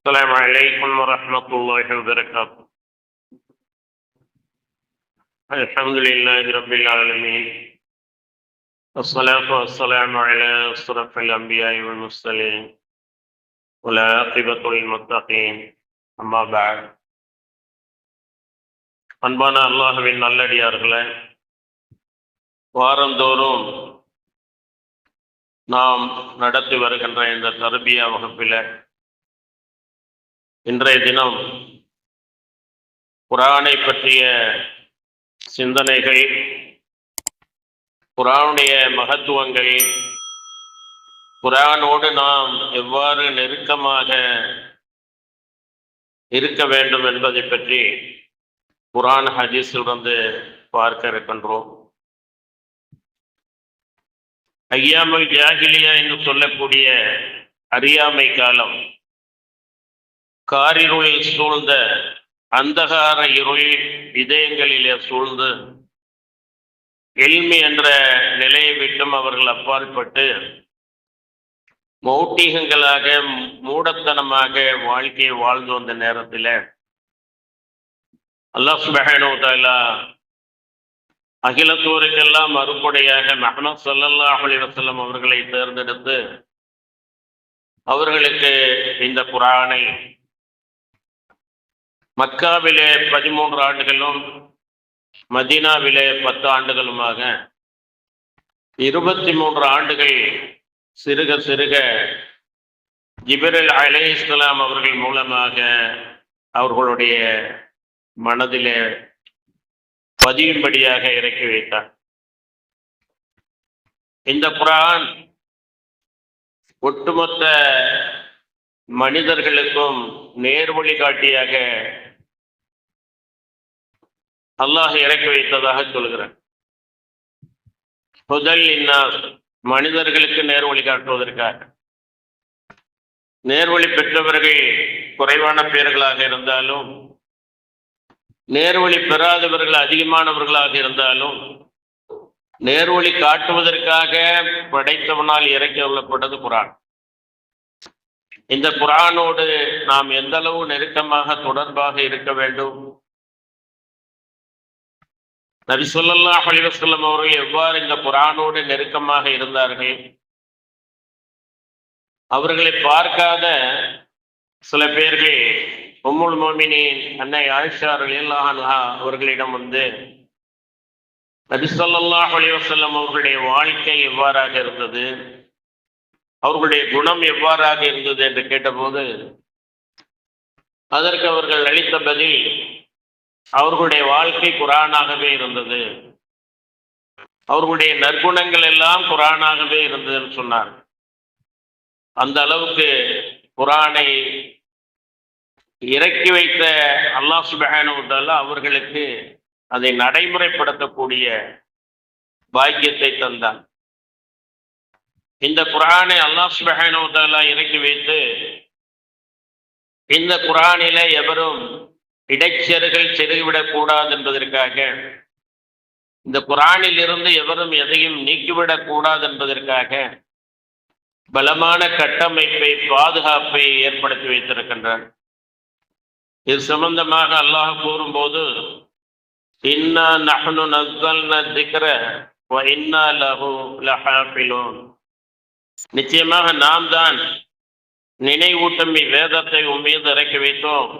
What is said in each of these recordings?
السلام عليكم ورحمة الله وبركاته. الحمد لله رب العالمين، والصلاة والسلام على أشرف الأنبياء والمرسلين والعاقبة للمتقين. أما بعد. அன்பான அல்லாஹ்வின் நல்லடியார்களே, வாரந்தோறும் நாம் நடத்தி வருகின்ற இந்த தர்பியா வகுப்பில் இன்றைய தினம் குர்ஆனை பற்றிய சிந்தனைகள், குர்ஆனுடைய மகத்துவங்கள், குர்ஆனோடு நாம் எவ்வாறு நெருக்கமாக இருக்க வேண்டும் என்பதை பற்றி குர்ஆன் ஹதீஸிலிருந்து பார்க்க இருக்கின்றோம். ஐயாமுல் ஜாஹிலியா என்று சொல்லக்கூடிய அறியாமை காலம், காரிருளில் சூழ்ந்த அந்தகார இருள் இதயங்களிலே சூழ்ந்து இல்மி என்ற நிலையை விட்டும் அவர்கள் அப்பாற்பட்டு மௌட்டிகங்களாக மூடத்தனமாக வாழ்க்கையை வாழ்ந்து வந்த நேரத்தில் அல்லாஹ் சுப்ஹானஹு வ தஆலா அகிலத்தோருக்கெல்லாம் அருப்படையாக முஹம்மது ஸல்லல்லாஹு அலைஹி வஸல்லம் அவர்களை தேர்ந்தெடுத்து அவர்களுக்கு இந்த குர்ஆனை மக்காவிலே 13 ஆண்டுகளும் மதீனாவிலே 10 ஆண்டுகளுமாக 23 ஆண்டுகள் சிறுக சிறுக ஜிப்ரீல் அலைஹிஸ்ஸலாம் அவர்கள் மூலமாக அவர்களுடைய மனதிலே பதியும்படியாக இறக்கி வைத்தார். இந்த குர்ஆன் ஒட்டுமொத்த மனிதர்களுக்கும் நேர் வழிகாட்டியாக அல்லாஹ் இறக்கி வைத்ததாக சொல்கிறார். ஹுதல் லின்னாஸ், மனிதர்களுக்கு நேர் வழி காட்டுவதற்காக. நேர்வழி பெற்றவர்கள் குறைவான பேர்களாக இருந்தாலும், நேர்வழி பெறாதவர்கள் அதிகமானவர்களாக இருந்தாலும், நேர்வழி காட்டுவதற்காக படைத்தவனால் இறக்கி கொள்ளப்பட்டது குர்ஆன். இந்த குர்ஆனோடு நாம் எந்த அளவு நெருக்கமாக தொடர்பாக இருக்க வேண்டும், நபி ஸல்லல்லாஹு அலைஹி வஸல்லம் அவர்கள் எவ்வாறு இந்த குர்ஆனோடு நெருக்கமாக இருந்தார்கள், அவர்களை பார்க்காத சில பேர்கள் உம்முல் முஃமினீன் அன்னை ஆயிஷா ரலியல்லாஹு அன்ஹா அவர்களிடம் வந்து நபி ஸல்லல்லாஹு அலைஹி வஸல்லம் அவர்களுடைய வாழ்க்கை எவ்வாறாக இருந்தது, அவர்களுடைய குணம் எவ்வாறாக இருந்தது என்று கேட்டபோது அதற்கு அவர்கள் அளித்த பதில் அவர்களுடைய வாழ்க்கை குர்ஆனாகவே இருந்தது, அவர்களுடைய நற்குணங்கள் எல்லாம் குர்ஆனாகவே இருந்ததுன்னு சொன்னார். அந்த அளவுக்கு குர்ஆனை இறக்கி வைத்த அல்லாஹ் சுப்ஹானஹு வ தஆலா அவர்களுக்கு அதை நடைமுறைப்படுத்தக்கூடிய பாக்கியத்தை தந்தான். இந்த குர்ஆனை அல்லாஹ் சுப்ஹானஹு வ தஆலா இறக்கி வைத்து இந்த குர்ஆனில எவரும் இடைச்செருகள் செருகிவிடக் கூடாது என்பதற்காக, இந்த குர்ஆனில் இருந்து எவரும் எதையும் நீக்கிவிடக் கூடாது என்பதற்காக பலமான கட்டமைப்பை, பாதுகாப்பை ஏற்படுத்தி வைத்திருக்கின்றார். இது சம்பந்தமாக அல்லாஹ் கூறும்போது, இன்னா நஹ்னு நஸ்ஸல்னா ذிக்ர வ இன்னா லஹு லஹாஃபிலூன், நிச்சயமாக நாம் தான் நினைவூட்டும் வேதத்தை உம்மீது இறக்கி வைத்தோம்,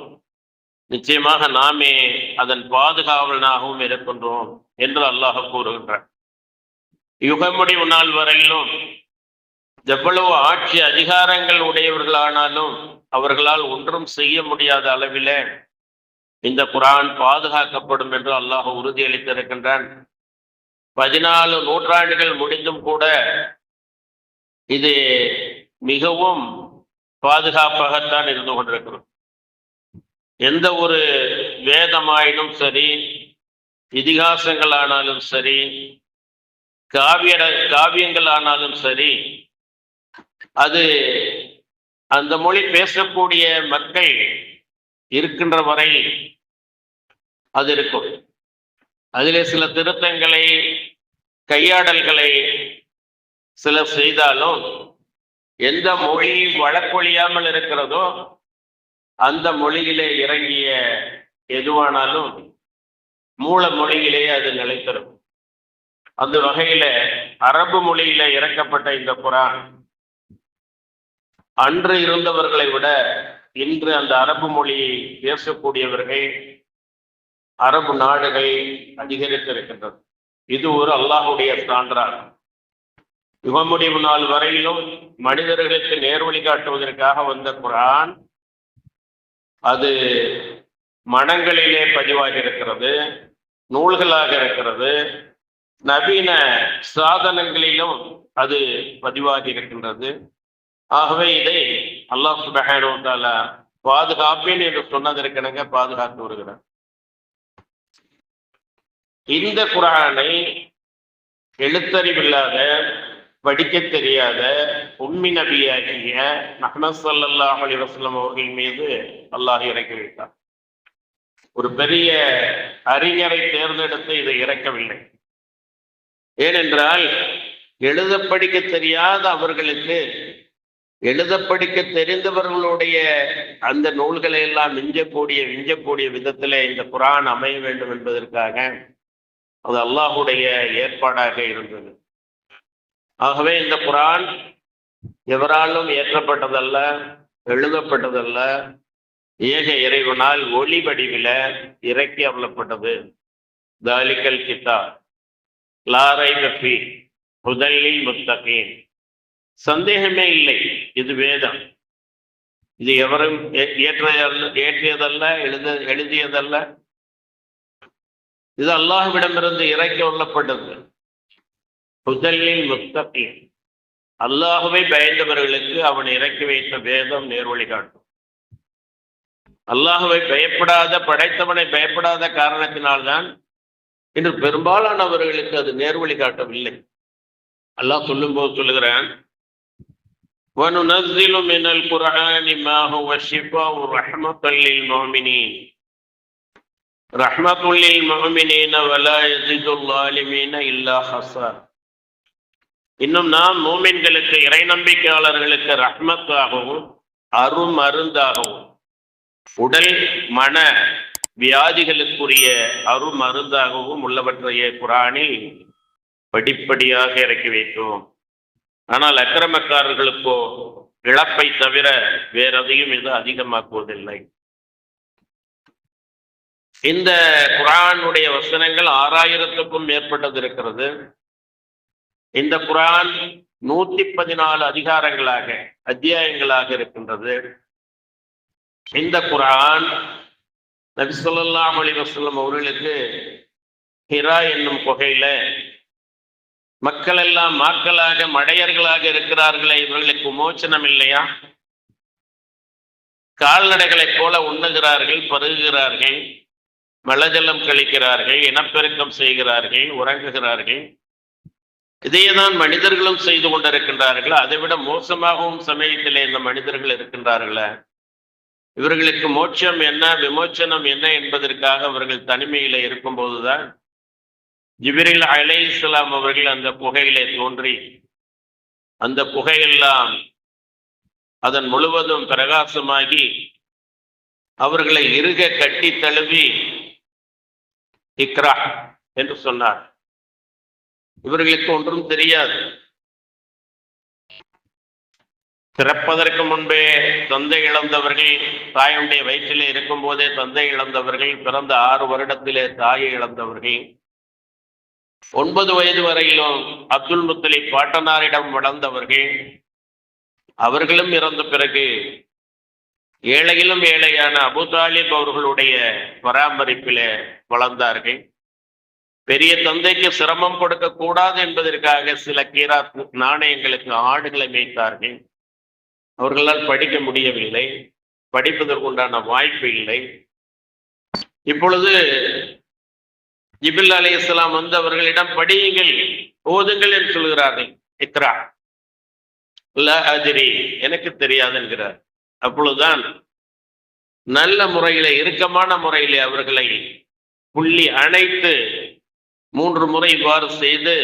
நிச்சயமாக நாமே அதன் பாதுகாவலனாகவும் இருக்கின்றோம் என்று அல்லாஹ் கூறுகின்றார். யுகமுடிவு நாள் வரையிலும் எவ்வளவு ஆட்சி அதிகாரங்கள் உடையவர்களானாலும் அவர்களால் ஒன்றும் செய்ய முடியாத அளவில் இந்த குர்ஆன் பாதுகாக்கப்படும் என்று அல்லாஹ் உறுதியளித்திருக்கின்றான். 14 நூற்றாண்டுகள் முடிந்தும் கூட இது மிகவும் பாதுகாப்பாகத்தான் இருந்து கொண்டிருக்கிறது. எந்த ஒரு வேதமாயினும் சரி, இதிகாசங்கள் ஆனாலும் சரி, காவியங்கள் ஆனாலும் சரி, அது அந்த மொழி பேசக்கூடிய மக்கள் இருக்கின்ற வரை அது இருக்கும். அதிலே சில திருத்தங்களை, கையாடல்களை சிலர் செய்தாலும் எந்த மொழி வழக்கொழியாமல் இருக்கிறதோ அந்த மொழியிலே இறங்கிய எதுவானாலும் மூல மொழியிலேயே அது நிலைத்திருக்கும். அந்த வகையில அரபு மொழியில இறக்கப்பட்ட இந்த குர்ஆன் அன்று இருந்தவர்களை விட இன்று அந்த அரபு மொழியை பேசக்கூடியவர்கள் அரபு நாடுகள் அதிகரித்திருக்கின்றது. இது ஒரு அல்லாஹுடைய சான்றாகும். யுகமுடிவு நாள் வரையிலும் மனிதர்களுக்கு நேர்வழி காட்டுவதற்காக வந்த குர்ஆன் அது மனங்களிலே பதிவாகி இருக்கிறது, நூல்களாக இருக்கிறது, நவீன சாதனங்களிலும் அது பதிவாகி இருக்கின்றது. ஆகவே இதை அல்லாஹ் சுப்ஹானஹு வ தஆலா பாதுகாப்பேன் என்று சொன்னதற்கெனங்க பாதுகாத்து வருகிறார். இந்த குர்ஆனை எழுத்தறிவில்லாத, படிக்க தெரியாத உம்மி நபியாகிய முஹம்மது ஸல்லல்லாஹு அலைஹி வஸல்லம் அவர்கள் மீது அல்லாஹ் இறக்கி வைத்தார். ஒரு பெரிய அறிஞரை தேர்ந்தெடுத்து இதை இறக்கவில்லை. ஏனென்றால் எழுத படிக்க தெரியாத அவர்களுக்கு எழுத படிக்க தெரிந்தவர்களுடைய அந்த நூல்களை எல்லாம் விஞ்சக்கூடிய விதத்திலே இந்த குர்ஆன் அமைய வேண்டும் என்பதற்காக அது அல்லாஹுடைய ஏற்பாடாக இருந்தது. ஆகவே இந்த குர்ஆன் எவராலும் ஏற்றப்பட்டதல்ல, எழுதப்பட்டதல்ல, ஏக இறைவனால் ஒளி வடிவில இறக்கி அருளப்பட்டது. தாலிகல் கிதாப் லா ரைப ஃபீஹ் ஹுதல் லில் முத்தகீன். சந்தேகமே இல்லை, இது வேதம். இது எவரும் ஏற்றியதல்ல, எழுதியதல்ல. இது அல்லாஹ்விடமிருந்து இறக்கி அருளப்பட்டது. ஹுதல் லில் முத்தகீன், அல்லாஹ்வை பயந்தவர்களுக்கு அவன் இறக்கி வைத்த வேதம் நேர்வழி காட்டும். அல்லாஹ்வை பயப்படாத, படைத்தவனை பயப்படாத காரணத்தினால்தான் இன்று பெரும்பாலானவர்களுக்கு அது நேர்வழி காட்டவில்லை. அல்லாஹ் சொல்லும் போது சொல்லுகிறான், وَنُنَزِّلُ مِنَ الْقُرْآنِ مَا هُوَ شِفَاءٌ رَحْمَةً لِلْمُؤْمِنِينَ رَحْمَةٌ لِلْمُؤْمِنِينَ وَلَا يَزِيدُ الظَّالِمِينَ إِلَّا خَسَارًا. இன்னும் நாம் மூமின்களுக்கு, இறை நம்பிக்கையாளர்களுக்கு ரஹ்மத்தாகவும் அருமருந்தாகவும், உடல் மன வியாதிகளுக்குரிய அருமருந்தாகவும் உள்ளவற்றையே குர்ஆனில் படிப்படியாக இறக்கி வைத்தோம். ஆனால் அக்கிரமக்காரர்களுக்கோ இழப்பை தவிர வேறதையும் இது அதிகமாக்குவதில்லை. இந்த குர்ஆனுடைய வசனங்கள் 6000க்கும் மேற்பட்டது இருக்கிறது. இந்த குர்ஆன் 114 அதிகாரங்களாக, அத்தியாயங்களாக இருக்கின்றது. இந்த குர்ஆன் நபி ஸல்லல்லாஹு அலைஹி வஸல்லம் அவர்களுக்கு ஹிரா என்னும் குகையில மக்கள் எல்லாம் மாக்களாக, மடையர்களாக இருக்கிறார்களே, இவர்களுக்கு மோச்சனம் இல்லையா? கால்நடைகளைப் போல உண்ணுகிறார்கள், பருகுகிறார்கள், மலஜலம் கழிக்கிறார்கள், இனப்பெருக்கம் செய்கிறார்கள், உறங்குகிறார்கள். இதையேதான் மனிதர்களும் செய்து கொண்டிருக்கின்றார்கள். அதைவிட மோசமாகவும் சமயத்திலே இந்த மனிதர்கள் இருக்கின்றார்களே. இவர்களுக்கு மோட்சம் என்ன, விமோச்சனம் என்ன என்பதற்காக அவர்கள் தனிமையில இருக்கும்போதுதான் ஜிப்ரீல் அலைஹிஸ்ஸலாம் அவர்கள் அந்த குகையிலே தோன்றி, அந்த குகையெல்லாம் அதன் முழுவதும் பிரகாசமாகி அவர்களை இறுக கட்டி தழுவி இக்ரா என்று சொன்னார். இவர்களுக்கு ஒன்றும் தெரியாது. பிறப்பதற்கு முன்பே தந்தை இழந்தவர்கள், தாயுடைய வயிற்றிலே இருக்கும் போதே தந்தை இழந்தவர்கள், பிறந்த 6 வருடத்திலே தாயை இழந்தவர்கள், 9 வயது வரையிலும் அப்துல் முத்தலிப் பாட்டனாரிடம் வளர்ந்தவர்கள், அவர்களும் இறந்த பிறகு ஏழையிலும் ஏழையான அபூ தாலிப் அவர்களுடைய பராமரிப்பிலே வளர்ந்தார்கள். பெரிய தந்தைக்கு சிரமம் கொடுக்க கூடாது என்பதற்காக சில கீராத் நாணயங்களுக்கு ஆடுகளை மேய்த்தார்கள். அவர்களால் படிக்க முடியவில்லை, படிப்பதற்குண்டான வாய்ப்பு இல்லை. இப்பொழுது ஜிப்ரீல் அலைஹிஸ்ஸலாம் வந்து அவர்களிடம் படியுங்கள், ஓதுங்கள் என்று சொல்கிறார்கள். இக்ரா லா அத்ரி, எனக்கு தெரியாது என்கிறார். அப்பொழுதுதான் நல்ல முறையிலே, இறுக்கமான முறையிலே அவர்களை புள்ளி அணைத்து 3 முறை இவ்வாறு செய்து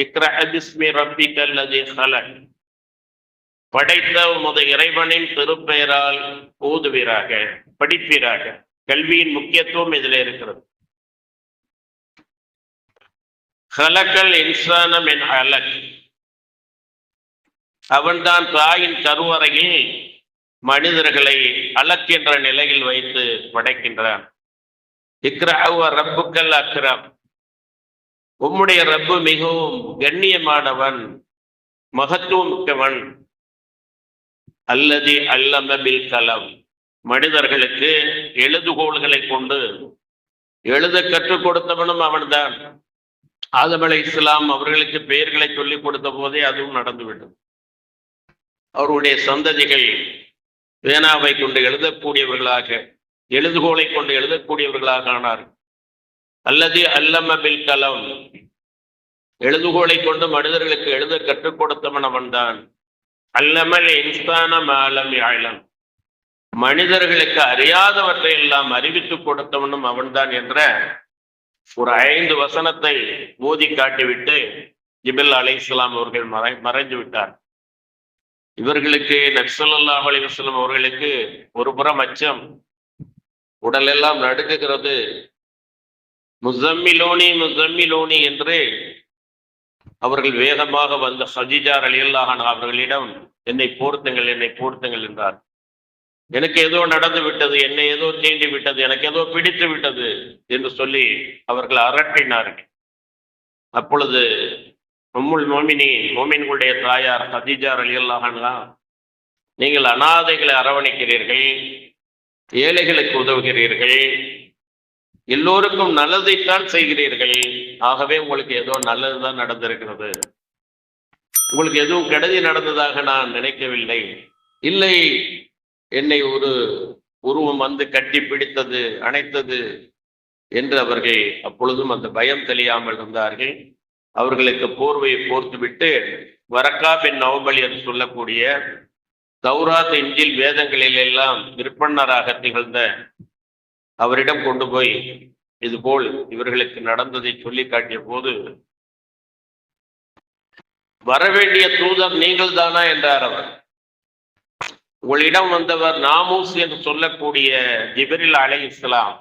இக்ரா பிஸ்மி ரப்பிக்கல் லதீ ஹலக், படைத்த உமது இறைவனின் திருப்பெயரால் ஓதுவீராக, படிப்பீராக. கல்வியின் முக்கியத்துவம் இதில் இருக்கிறது. ஹலக்கல் இன்சான மின் அலக், அவன்தான் தாயின் கருவறையில் மனிதர்களை அலக் என்ற நிலையில் வைத்து படைக்கின்றான். இக்ரஹு ரப்புக்கல் அக்ரம், உம்முடைய ரப்பு மிகவும் கண்ணியமானவன், மகத்துவம் மிக்கவன். அல்லதி அல்லம பில் கலம், மனிதர்களுக்கு எழுதுகோள்களை கொண்டு எழுத கற்றுக் கொடுத்தவனும் அவன்தான். ஆதம் அலைஹிஸ்ஸலாம் அவர்களுக்கு பெயர்களை சொல்லிக் கொடுத்த போதே அதுவும் நடந்துவிட்டது. அவருடைய சந்ததிகள் பேனாவை கொண்டு எழுதக்கூடியவர்களாக, எழுதுகோலை கொண்டு எழுதக்கூடியவர்களாக ஆனார்கள். அல்லது அல்லம பில் கலம், எழுதுகோலை கொண்டு மனிதர்களுக்கு எழுத கற்றுக் கொடுத்தவன் அவன்தான். அல்லமல் இன்சான மாலம் யாழம், மனிதர்களுக்கு அறியாதவற்றை எல்லாம் அறிவித்துக் கொடுத்தவனும் அவன்தான் என்ற ஒரு 5 வசனத்தை ஓதி காட்டிவிட்டு ஜிப்ரீல் அலைஹிஸ்ஸலாம் அவர்கள் மறைந்து விட்டார். இவர்களுக்கு நபி ஸல்லல்லாஹு அலைஹி வஸல்லம் அவர்களுக்கு ஒரு புறம் அச்சம், உடலெல்லாம் நடுக்குகிறது. முஸம்மிலூனி முஸம்மிலூனி என்று அவர்கள் வேகமாக வந்த ஹதீஜா ரலியல்லாஹு அன்ஹா அவர்களிடம் என்னை போர்த்துங்கள், என்னை போர்த்துங்கள் என்றார். எனக்கு ஏதோ நடந்து விட்டது, என்னை ஏதோ தீண்டி விட்டது, எனக்கு ஏதோ பிடித்து விட்டது என்று சொல்லி அவர்கள் அரற்றினார்கள். அப்பொழுது உம்முல் மோமின்களுடைய தாயார் ஹதீஜா ரலியல்லாஹு அன்ஹா, நீங்கள் அனாதைகளை அரவணைக்கிறீர்கள், ஏழைகளுக்கு உதவுகிறீர்கள், எல்லோருக்கும் நல்லதைத்தான் செய்கிறீர்கள், ஆகவே உங்களுக்கு ஏதோ நல்லதுதான் நடந்திருக்கிறது, உங்களுக்கு எதுவும் கெடுதி நடந்ததாக நான் நினைக்கவில்லை. இல்லை, என்னை ஒரு உருவம் வந்து கட்டி பிடித்தது, அணைத்தது என்று அவர்கள் அப்பொழுதும் அந்த பயம் தெளியாமல் இருந்தார்கள். அவர்களுக்கு போர்வையை போர்த்துவிட்டு வரக்கா பின் நௌபல் என்று சொல்லக்கூடிய தௌராத் இன்ஜில் வேதங்களில் எல்லாம் விற்பனராக திகழ்ந்த அவரிடம் கொண்டு போய் இதுபோல் இவர்களுக்கு நடந்ததை சொல்லி காட்டிய போது, வரவேண்டிய தூதர் நீங்கள் தானா என்றார் அவர். உங்களிடம் வந்தவர் நாமூஸ் என்று சொல்லக்கூடிய ஜிப்ரீல் அலைஹிஸ்ஸலாம்,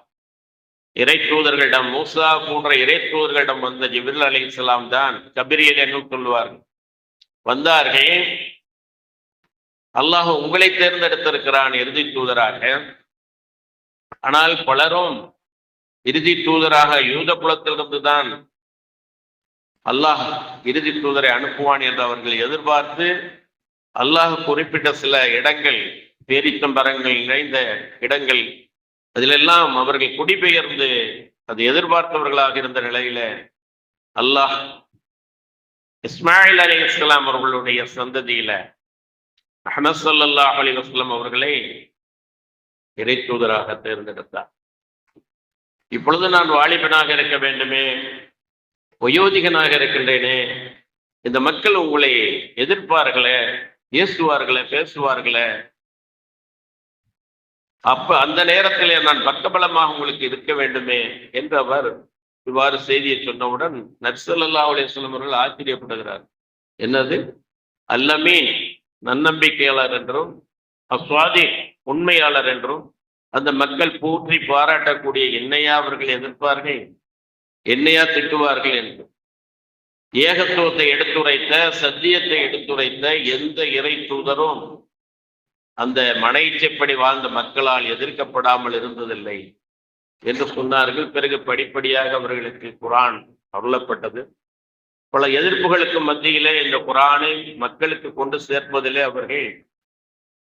இறை தூதர்களிடம், மூசா போன்ற இறை தூதர்களிடம் வந்த ஜிப்ரீல் அலைஹிஸ்ஸலாம் தான் கபிரியல் என்று சொல்வார்கள். வந்தார்கள், அல்லாஹ் உங்களை தேர்ந்தெடுத்திருக்கிறான் இறுதி தூதராக. ஆனால் பலரும் இறுதி தூதராக யூத குலத்திலிருந்து தான் அல்லாஹ் இறுதி தூதரை அனுப்புவான் என்று அவர்கள் எதிர்பார்த்து, அல்லாஹ் குறிப்பிட்ட சில இடங்கள், பேரித்தம்பரங்கள் நிறைந்த இடங்கள், அதிலெல்லாம் அவர்கள் குடிபெயர்ந்து அது எதிர்பார்த்தவர்களாக இருந்த நிலையில அல்லாஹ் இஸ்மாயில் அலைஹிஸ்ஸலாம் அவர்களுடைய சந்ததியில முஹம்மது ஸல்லல்லாஹு அலைஹி வஸல்லம் அவர்களை இறை தூதராக தேர்ந்தெடுத்தார். இப்பொழுது நான் வாலிபனாக இருக்க வேண்டுமே, வயோதிகனாக இருக்கின்றேனே, இந்த மக்கள் உங்களை எதிர்ப்பார்களே, ஏசுவார்களே, பேசுவார்களே, அப்ப அந்த நேரத்திலே நான் பக்கபலமாக உங்களுக்கு இருக்க வேண்டுமே என்று அவர் இவ்வாறு செய்தியை சொன்னவுடன் நபி ஸல்லல்லாஹு அலைஹி வஸல்லம் அவர்கள் ஆச்சரியப்படுகிறார். என்னது? அல்லமீன், நன்னம்பிக்கையாளர் என்றும், அஸ்வாதி, உண்மையாளர் என்றும் அந்த மக்கள் போற்றி பாராட்டக்கூடிய என்னையா அவர்கள் எதிர்ப்பார்கள், என்னையா திட்டுவார்கள் என்று ஏகத்துவத்தை எடுத்துரைத்த, சத்தியத்தை எடுத்துரைத்த எந்த இறை தூதரும் அந்த மனைச்சைப்படி வாழ்ந்த மக்களால் எதிர்க்கப்படாமல் இருந்ததில்லை என்று சொன்னார்கள். பிறகு படிப்படியாக அவர்களுக்கு குர்ஆன் அருளப்பட்டது. பல எதிர்ப்புகளுக்கு மத்தியிலே இந்த குர்ஆனை மக்களுக்கு கொண்டு சேர்ப்பதிலே அவர்கள்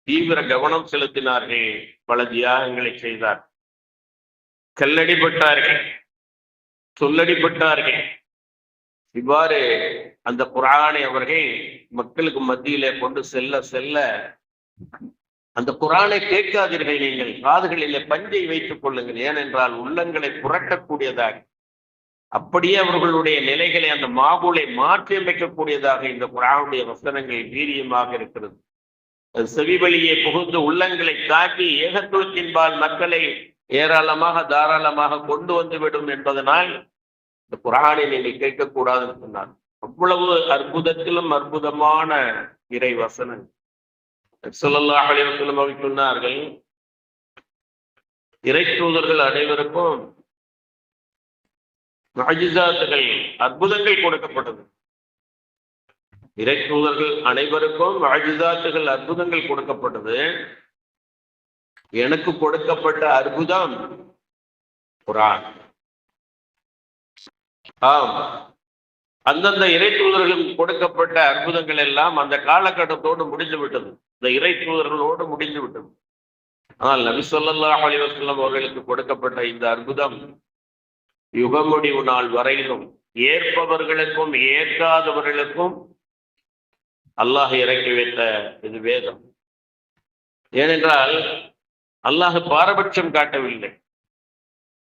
தீவிர கவனம் செலுத்தினார்கள். பல தியாகங்களை செய்தார். கல்லடிப்பட்டார்கள், சொல்லடிப்பட்டார்கள். இவ்வாறு அந்த குர்ஆனை அவர்கள் மக்களுக்கு மத்தியிலே கொண்டு செல்ல செல்ல, அந்த குர்ஆனை கேட்காதீர்கள், நீங்கள் காதுகளிலே பஞ்சை வைத்துக் கொள்ளுங்கள், ஏனென்றால் உள்ளங்களை புரட்டக்கூடியதாக, அப்படியே அவர்களுடைய நிலைகளை, அந்த மாபூலை மாற்றி அமைக்கக்கூடியதாக இந்த குர்ஆனுடைய வசனங்கள் வீரியமாக இருக்கிறது. அது செவிவழியை புகுந்து உள்ளங்களை தாக்கி ஏகத்துவத்தின்பால் மக்களை ஏராளமாக தாராளமாக கொண்டு வந்து விடும் என்பதனால் இந்த குர்ஆனை நீங்கள் கேட்கக்கூடாதுன்னு சொன்னார். அவ்வளவு அற்புதத்திலும் அற்புதமான இறை வசனம். ஸல்லல்லாஹு அலைஹி வஸல்லம் அவர்கள் சொன்னார்கள், இறை தூதர்கள் அனைவருக்கும் முஅஜிசாத்துகள், அற்புதங்கள் கொடுக்கப்பட்டது. இறை தூதர்கள் அனைவருக்கும் முஅஜிசாத்துகள், அற்புதங்கள் கொடுக்கப்பட்டது. எனக்கு கொடுக்கப்பட்ட அற்புதம் குர்ஆன். ஆம், அந்தந்த இறை தூதர்களுக்கு கொடுக்கப்பட்ட அற்புதங்கள் எல்லாம் அந்த காலகட்டத்தோடு முடிந்து விட்டது. இந்த இறை தூதர்களோடு முடிந்து விட்டது. ஆனால் நபி ஸல்லல்லாஹு அலைஹி வஸல்லம் அவர்களுக்கு கொடுக்கப்பட்ட இந்த அற்புதம் யுகமுடிவு நாள் வரையிலும் ஏற்பவர்களுக்கும் ஏற்காதவர்களுக்கும் அல்லாஹ் இறக்கி வைத்த இது வேதம். ஏனென்றால் அல்லாஹ் பாரபட்சம் காட்டவில்லை.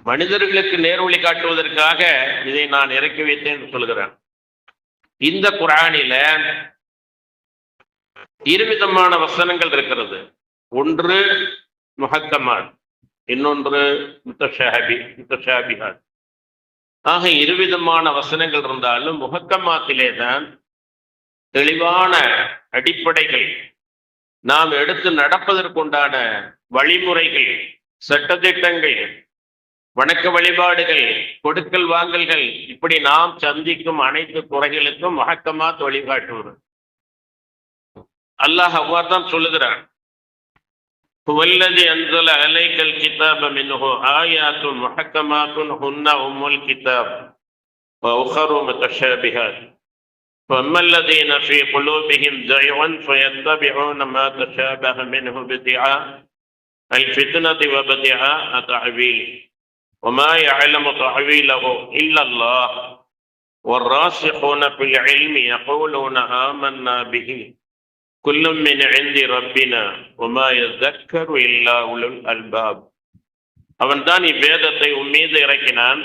மனிதர்களுக்கு நேர்வழி காட்டுவதற்காக இதை நான் இறக்கி வைத்தேன் என்று சொல்கிறான். இந்த குர்ஆனில இருவிதமான வசனங்கள் இருக்கிறது. ஒன்று முஹக்கமாத், இன்னொன்று முத்தஷாபிஹாத். ஆக இருவிதமான வசனங்கள் இருந்தாலும் முஹக்கமாத்திலே தான் தெளிவான அடிப்படைகள், நாம் எடுத்து நடப்பதற்குண்டான வழிமுறைகள், சட்டத்திட்டங்கள், வணக்க வழிபாடுகள், கொடுக்கல் வாங்கல்கள், இப்படி நாம் சந்திக்கும் அனைத்து துறைகளுக்கும் முஹக்கமாத் வழிகாட்டுவது. அல்லாஹ் அவ்வாறு தான் சொல்லுகிறான். ஹுவல்லதி அன்ஸல அலைக்கல் கிதாப மின்ஹு ஆயாத்துன் முஹக்கமாத்துன் ஹுன்ன உம்முல் கிதாப் வ உഖரு முத்தஷாபிஹாத் فأما الذين في قلوبهم زيغ فيتبعون ما تشابه منه ابتغاء الفتنة وابتغاء تأويله وما يعلم تأويله إلا الله والراسخون في العلم يقولون آمنا به كل من عند ربنا وما يذكر إلا أولو الألباب. அவன் தான் இவ்வேதத்தை உம்மீது இறக்கினான்.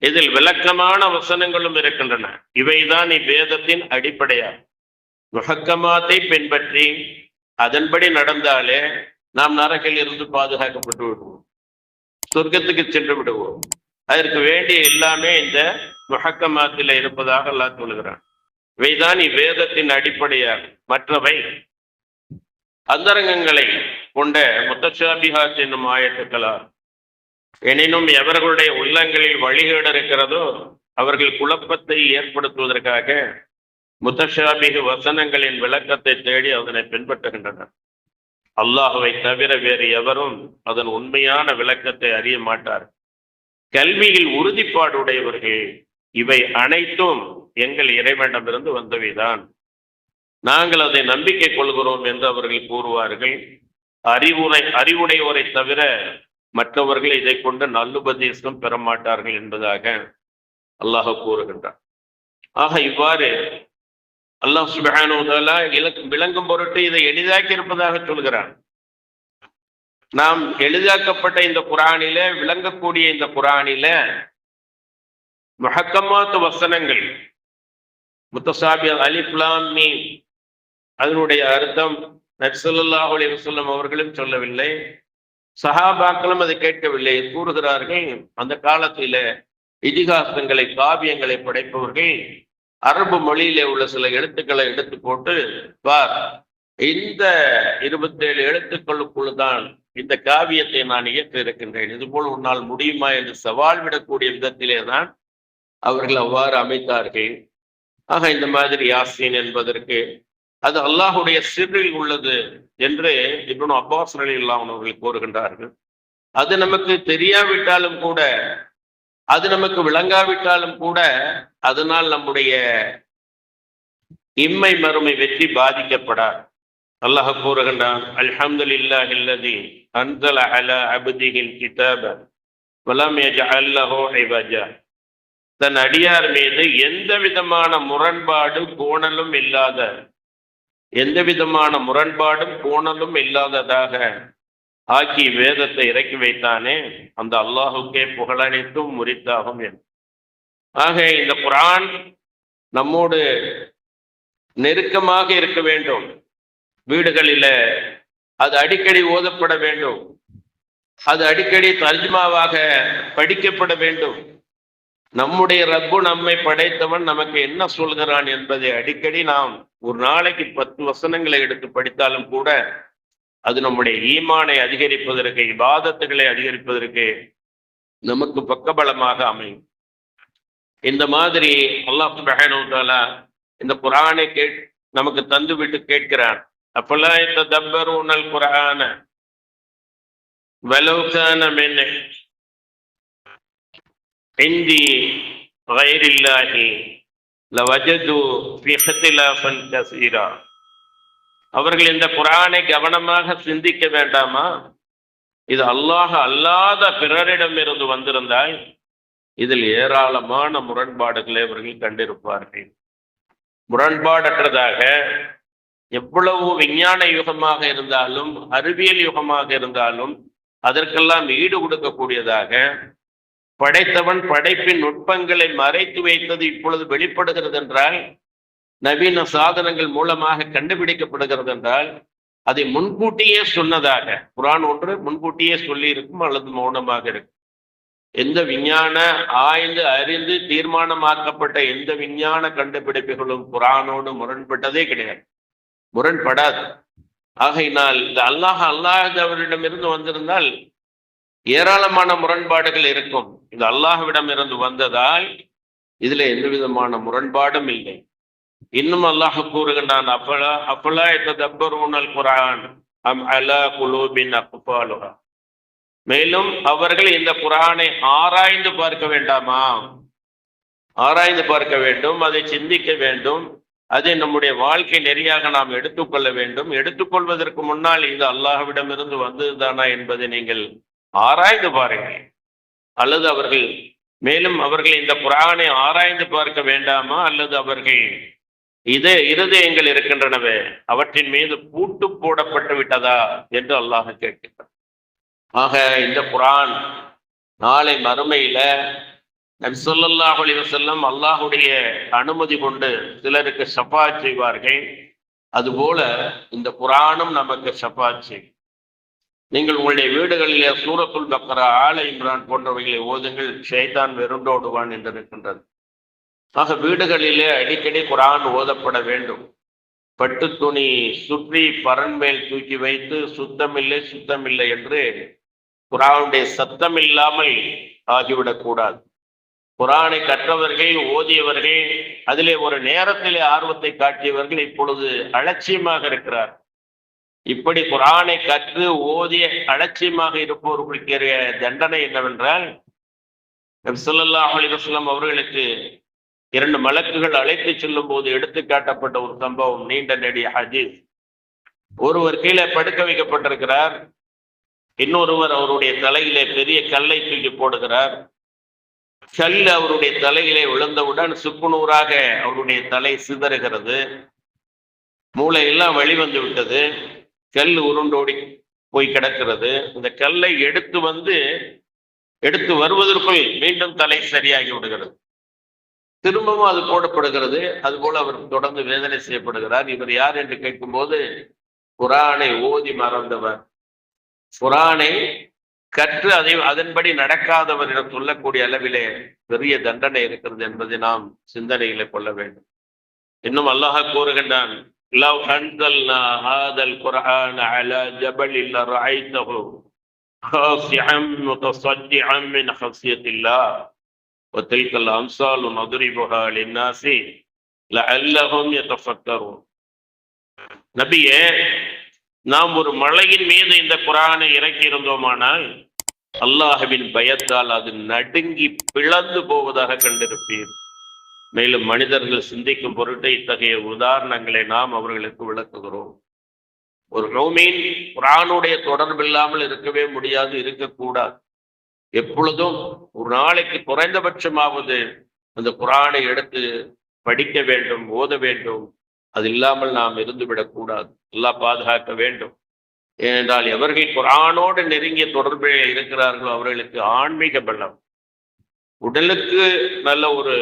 இதில் விளக்கமான வசனங்களும் இருக்கின்றன. இவைதான் இவ்வேதத்தின் அடிப்படையாகும். முஹக்கமாத்தை பின்பற்றி அதன்படி நடந்தாலே நாம் நரகில் இருந்து பாதுகாக்கப்பட்டு விடுவோம், சொர்க்கத்துக்கு சென்று விடுவோம். அதற்கு வேண்டிய எல்லாமே இந்த முஹக்கமாத்தில இருப்பதாக அல்லாஹ் சொல்கிறான். இவைதான் இவ்வேதத்தின் அடிப்படையாகும். மற்றவை அந்தரங்கங்களை கொண்ட முத்தஷாபிஹாத் என்னும் ஆயத்துக்களா. எனினும் எவர்களுடைய உள்ளங்களில் வழிகேடு இருக்கிறதோ அவர்கள் குழப்பத்தை ஏற்படுத்துவதற்காக முத்தஷாபிஹ் வசனங்களின் விளக்கத்தை தேடி அதனை பின்பற்றுகின்றனர். அல்லாஹுவை தவிர வேறு எவரும் அதன் உண்மையான விளக்கத்தை அறிய மாட்டார். கல்வியில் உறுதிப்பாடு உடையவர்கள் இவை அனைத்தும் எங்கள் இறைவனிடமிருந்து வந்தவைதான், நாங்கள் அதை நம்பிக்கை கொள்கிறோம் என்று அவர்கள் கூறுவார்கள். அறிவுடையோரை தவிர மற்றவர்கள் இதை கொண்டு நல்லுபதேசம் பெற மாட்டார்கள் என்பதாக அல்லாஹ் கூறுகின்றார். ஆக இவ்வாறு அல்லாஹ் சுப்ஹானஹு வ தஆலா விளங்கும் பொருட்டு இதை எளிதாக்கி இருப்பதாக சொல்கிறான். நாம் எளிதாக்கப்பட்ட இந்த குர்ஆனில, விளங்கக்கூடிய இந்த குர்ஆனில முஹக்கமாத் வசனங்கள், முத்தஷாபிஹ் அலிஃப் லாம் மீம், அதனுடைய அர்த்தம் நபி ஸல்லல்லாஹு அலைஹி வஸல்லம் அவர்களும் சொல்லவில்லை, சஹாபாக்களும் அதை கேட்கவில்லை. கூறுகிறார்கள், அந்த காலத்தில இதிகாசங்களை, காவியங்களை படைப்பவர்கள் அரபு மொழியிலே உள்ள சில எழுத்துக்களை எடுத்து போட்டு, பார், இந்த 27 எழுத்துக்களுக்குள்ளுதான் இந்த காவியத்தை நான் இயற்ற இருக்கின்றேன், இதுபோல் உன்னால் முடியுமா என்று சவால் விடக்கூடிய விதத்திலே தான் அவர்கள் அவ்வாறு அமைத்தார்கள். ஆக இந்த மாதிரி யாசீன் என்பதற்கு அது அல்லாஹுடைய சிறில் உள்ளது என்று இப்னு அப்பாஸ் ரலியல்லாஹு அன்ஹு அவர்கள் கூறுகின்றார்கள். அது நமக்கு தெரியாவிட்டாலும் கூட, அது நமக்கு விளங்காவிட்டாலும் கூட, அதனால் நம்முடைய இம்மை மறுமை வெற்றி பாதிக்கப்படாது. அல்லாஹ் கூறுகின்றான், அல்ஹம்துலில்லாஹில்லதி அன்ஸல அலா அப்திஹில் கிதாப வலம் யஜஅல் லஹு இவஜா. தன் அடியார் மீது எந்த விதமான முரண்பாடும் கோணலும் இல்லாததாக ஆக்கி வேதத்தை இறக்கி வைத்தானே, அந்த அல்லாஹுக்கே புகழனைத்தும் முரித்தாகும் என்று. ஆக இந்த குர்ஆன் நம்மோடு நெருக்கமாக இருக்க வேண்டும். வீடுகளில அது அடிக்கடி ஓதப்பட வேண்டும். அது அடிக்கடி தர்ஜுமாவாக படிக்கப்பட வேண்டும். நம்முடைய ரப்பு நம்மை படைத்தவன் நமக்கு என்ன சொல்கிறான் என்பதை அடிக்கடி நாம் ஒரு நாளைக்கு 10 வசனங்களை எடுத்து படித்தாலும் கூட அது நம்முடைய ஈமானை அதிகரிப்பதற்கு, இபாதத்துகளை அதிகரிப்பதற்கு நமக்கு பக்கபலமாக அமையும். இந்த மாதிரி அல்லாஹ் சுப்ஹானஹு வ தஆலா இந்த குர்ஆனை நமக்கு தந்து விட்டு கேட்கிறான். அஃபலா யததப்பரூனல் குர்ஆன வலவ் கான மின் இந்தி கைரில்லாஹி லவஜது ஃபீ இக்திலாஃபன் கஸீரா. அவர்கள் இந்த குர்ஆனை கவனமாக சிந்திக்க வேண்டாமா? இது அல்லாஹ் அல்லாத பிறரிடமிருந்து வந்திருந்தால் இதில் ஏராளமான முரண்பாடுகளை அவர்கள் கண்டிருப்பார்கள். முரண்பாடற்றதாக எவ்வளவு விஞ்ஞான யுகமாக இருந்தாலும், அறிவியல் யுகமாக இருந்தாலும் அதற்கெல்லாம் ஈடு கொடுக்கக்கூடியதாக படைத்தவன் படைப்பின் நுட்பங்களை மறைத்து வைத்தது இப்பொழுது வெளிப்படுகிறது என்றால், நவீன சாதனங்கள் மூலமாக கண்டுபிடிக்கப்படுகிறது என்றால், அதை முன்கூட்டியே சொன்னதாக குர்ஆன் ஒன்று முன்கூட்டியே சொல்லி இருக்கும் அல்லது மௌனமாக இருக்கும். எந்த விஞ்ஞான ஆய்ந்து அறிந்து தீர்மானமாக்கப்பட்ட எந்த விஞ்ஞான கண்டுபிடிப்புகளும் குர்ஆனோடு முரண்பட்டதே கிடையாது, முரண்படாது. ஆகையினால் இந்த அல்லாஹ்விடமிருந்து வந்திருந்தால் ஏராளமான முரண்பாடுகள் இருக்கும். இது அல்லாஹ்விடம் இருந்து வந்ததால் இதுல எந்த விதமான முரண்பாடும் இல்லை. இன்னும் அல்லாஹ் கூறுகின்றான், அஃபலா யததப்பரூனல் குர்ஆன் அம் அலா குலூபின் அக்ஃபாலுஹா. மேலும் அவர்கள் இந்த குர்ஆனை ஆராய்ந்து பார்க்க வேண்டாமா? ஆராய்ந்து பார்க்க வேண்டும், அதை சிந்திக்க வேண்டும், அதை நம்முடைய வாழ்க்கை நெறியாக நாம் எடுத்துக்கொள்ள வேண்டும். எடுத்துக்கொள்வதற்கு முன்னால் இது அல்லாஹ்விடமிருந்து வந்ததுதானா என்பதை நீங்கள் ஆராய்ந்து பாருங்கள். அல்லது அவர்கள் இந்த குர்ஆனை ஆராய்ந்து பார்க்க வேண்டாமா? அல்லது அவர்கள் இருதயங்கள் இருக்கின்றனவே அவற்றின் மீது பூட்டு போடப்பட்டு விட்டதா என்று அல்லாஹ் கேட்கிறார். ஆக இந்த குர்ஆன் நாளை மறுமையில நபி ஸல்லல்லாஹு அலைஹி வஸல்லம் அல்லாஹ்வுடைய அனுமதி கொண்டு சிலருக்கு ஷஃபாஅத் செய்வார்கள். அதுபோல இந்த குர்ஆனும் நமக்கு ஷஃபாஅத் செய்யும். நீங்கள் உங்களுடைய வீடுகளிலே சூரத்துல் பக்ரா, ஆல இம்ரான் போன்றவைகளை ஓதுங்கள், ஷைத்தான் வெருண்டோடுவான் என்று இருக்கின்றது. ஆக வீடுகளிலே அடிக்கடி குர்ஆன் ஓதப்பட வேண்டும். பட்டு துணி சுற்றி பரன்மேல் தூக்கி வைத்து சுத்தமில்லை என்று குர்ஆனுடைய சத்தம் இல்லாமல் ஆகிவிடக்கூடாது. குர்ஆனை கற்றவர்கள், ஓதியவர்கள், அதிலே ஒரு நேரத்திலே ஆர்வத்தை காட்டியவர்கள் இப்பொழுது அலட்சியமாக இருக்கிறார். இப்படி குர்ஆனை கற்று ஓதிய அலட்சியமாக இருப்பவர்களுக்கு தண்டனை என்னவென்றால், நபி ஸல்லல்லாஹு அலைஹி வஸல்லம் அவர்களுக்கு 2 மலக்குகள் அழைத்து செல்லும் போது எடுத்து காட்டப்பட்ட ஒரு சம்பவம், நீண்ட நெடிய ஹதீஸ். ஒருவர் கீழே படுக்க வைக்கப்பட்டிருக்கிறார், இன்னொருவர் அவருடைய தலையிலே பெரிய கல்லை தூக்கி போடுகிறார். கல் அவருடைய தலையிலே விழுந்தவுடன் சுக்குநூறாக அவருடைய தலை சிதறுகிறது, மூளையெல்லாம் வெளிவந்து விட்டது, கல் உருண்டோடி போய் கிடக்கிறது. இந்த கல்லை எடுத்து வருவதற்குள் மீண்டும் தலை சரியாகி விடுகிறது. திரும்பவும் அது போடப்படுகிறது. அதுபோல அவர் தொடர்ந்து வேதனை செய்யப்படுகிறார். இவர் யார் என்று கேட்கும்போது, குர்ஆனை ஓதி மறந்தவர், குர்ஆனை கற்று அதன்படி நடக்காதவர் என சொல்லக்கூடிய அளவிலே பெரிய தண்டனை இருக்கிறது என்பதை நாம் சிந்தனையிலே கொள்ள வேண்டும். இன்னும் அல்லாஹ் கூறுகின்றான், லவ் அன்ஸல்னா ஹாதல் குர்ஆன அலா ஜபலின் லரஅய்தஹு ஹாஸிஅன் முத்தஸத்திஅன் மின் ஹஸ்யத்தில்லாஹ் வதில்கல் அம்ஸாலு நத்ரிபுஹா லின்னாஸி லஅல்லஹும் யதஃபக்கரூன். நபியே, நாம் ஒரு மலையின் மீது இந்த குர்ஆனை இறக்கி இருந்தோமானால் அல்லாஹ்வின் பயத்தால் அது நடுங்கி பிளந்து போவதாக கண்டிருப்பீர். மேலும் மனிதர்கள் சிந்திக்கும் பொருட்டு இத்தகைய உதாரணங்களை நாம் அவர்களுக்கு விளக்குகிறோம். ஒரு மோமீன் குர்ஆனுடைய தொடர்பில்லாமல் இருக்கவே முடியாது, இருக்கக்கூடாது. எப்பொழுதும் ஒரு நாளைக்கு குறைந்தபட்சமாவது அந்த குர்ஆனை எடுத்து படிக்க வேண்டும், ஓத வேண்டும். அது இல்லாமல் நாம் இருந்துவிடக்கூடாது. அல்லாஹ் பாதுகாக்க வேண்டும். ஏனென்றால் எவர்கள் குர்ஆனோடு நெருங்கிய தொடர்பில் இருக்கிறார்களோ அவர்களுக்கு ஆன்மீக பலம், உடலுக்கு நல்ல ஒரு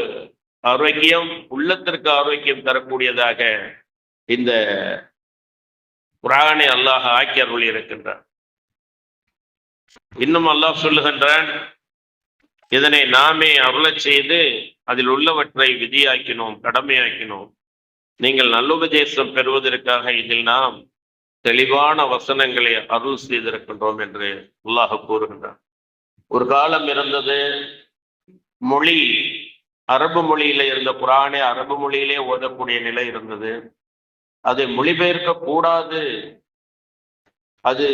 ஆரோக்கியம், உள்ளத்திற்கு ஆரோக்கியம் தரக்கூடியதாக இந்த குர்ஆனை அல்லாஹ் ஆக்கி அருளி இருக்கின்றான். இன்னும் அல்லாஹ் சொல்லுகின்றான், இதனை நாமே அருளச் செய்து அதில் உள்ளவற்றை விதியாக்கினோம், கடமையாக்கினோம். நீங்கள் நல்லுபதேசம் பெறுவதற்காக இதில் நாம் தெளிவான வசனங்களை அருள் செய்திருக்கின்றோம் என்று அல்லாஹ் கூறுகின்றார். ஒரு காலம் இருந்தது, மொழி அரபு மொழியில இருந்த குரானே அரபு மொழியிலே ஓதக்கூடிய நிலை இருந்தது. அதை மொழிபெயர்க்க கூடாது, அது